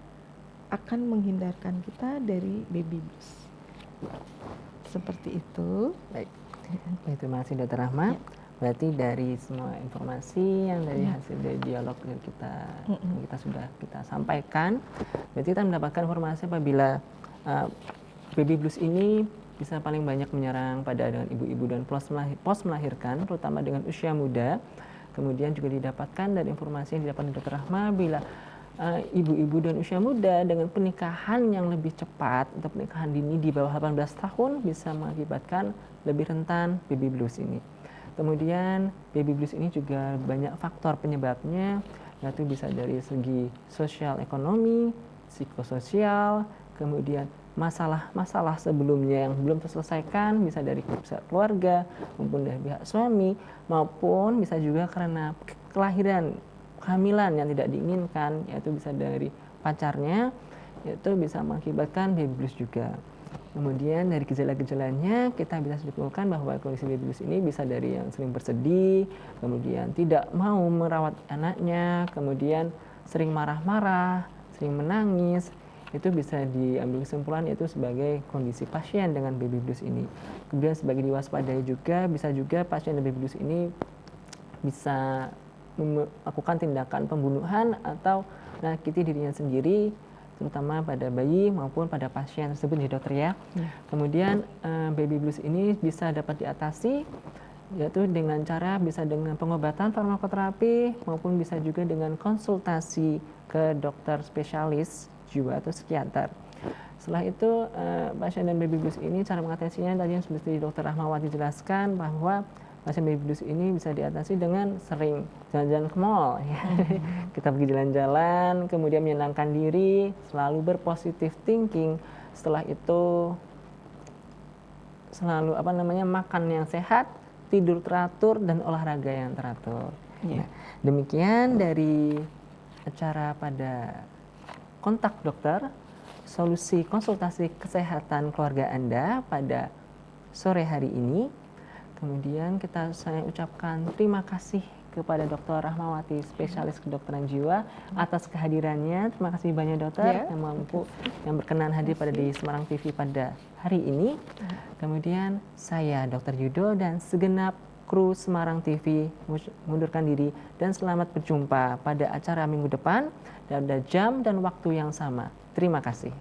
B: akan menghindarkan kita dari baby blues. Seperti itu.
A: Baik, terima kasih Dr. Rahma. Ya. Berarti dari semua informasi yang dari hasil dari dialog yang kita sudah sampaikan, berarti kita mendapatkan informasi apabila baby blues ini bisa paling banyak menyerang pada dengan ibu-ibu dan pos melahirkan, terutama dengan usia muda. Kemudian juga didapatkan dari informasi yang didapatkan Dr. Rahma, bila ibu-ibu dan usia muda dengan pernikahan yang lebih cepat atau pernikahan dini di bawah 18 tahun bisa mengakibatkan lebih rentan baby blues ini. Kemudian baby blues ini juga banyak faktor penyebabnya, yaitu bisa dari segi sosial ekonomi, psikososial, kemudian masalah-masalah sebelumnya yang belum terselesaikan, bisa dari pihak keluarga maupun dari pihak suami, maupun bisa juga karena kehamilan yang tidak diinginkan, yaitu bisa dari pacarnya, yaitu bisa mengakibatkan baby blues juga. Kemudian dari gejala-gejalanya kita bisa simpulkan bahwa kondisi baby blues ini bisa dari yang sering bersedih, kemudian tidak mau merawat anaknya, kemudian sering marah-marah, sering menangis. Itu bisa diambil kesimpulan yaitu sebagai kondisi pasien dengan baby blues ini. Kemudian sebagai diwaspadai juga, bisa juga pasien dengan baby blues ini bisa melakukan tindakan pembunuhan atau menyakiti dirinya sendiri, terutama pada bayi maupun pada pasien tersebut ya dokter ya. Kemudian baby blues ini bisa dapat diatasi yaitu dengan cara bisa dengan pengobatan farmakoterapi maupun bisa juga dengan konsultasi ke dokter spesialis jiwa atau psikiater. Setelah itu pasien dan baby blues ini cara mengatasinya tadi yang seperti Dr. Rahmawati jelaskan bahwa pasien baby blues ini bisa diatasi dengan sering jalan-jalan ke mall ya. Kita pergi jalan-jalan, kemudian menyenangkan diri, selalu berpositif thinking. Setelah itu selalu makan yang sehat, tidur teratur dan olahraga yang teratur. Nah, demikian dari acara pada Kontak Dokter, solusi konsultasi kesehatan keluarga Anda pada sore hari ini. Kemudian saya ucapkan terima kasih kepada Dr. Rahmawati, spesialis kedokteran jiwa atas kehadirannya. Terima kasih banyak dokter yang berkenan hadir pada di Semarang TV pada hari ini. Kemudian saya Dr. Yudo dan segenap kru Semarang TV mengundurkan diri dan selamat berjumpa pada acara minggu depan pada jam dan waktu yang sama. Terima kasih.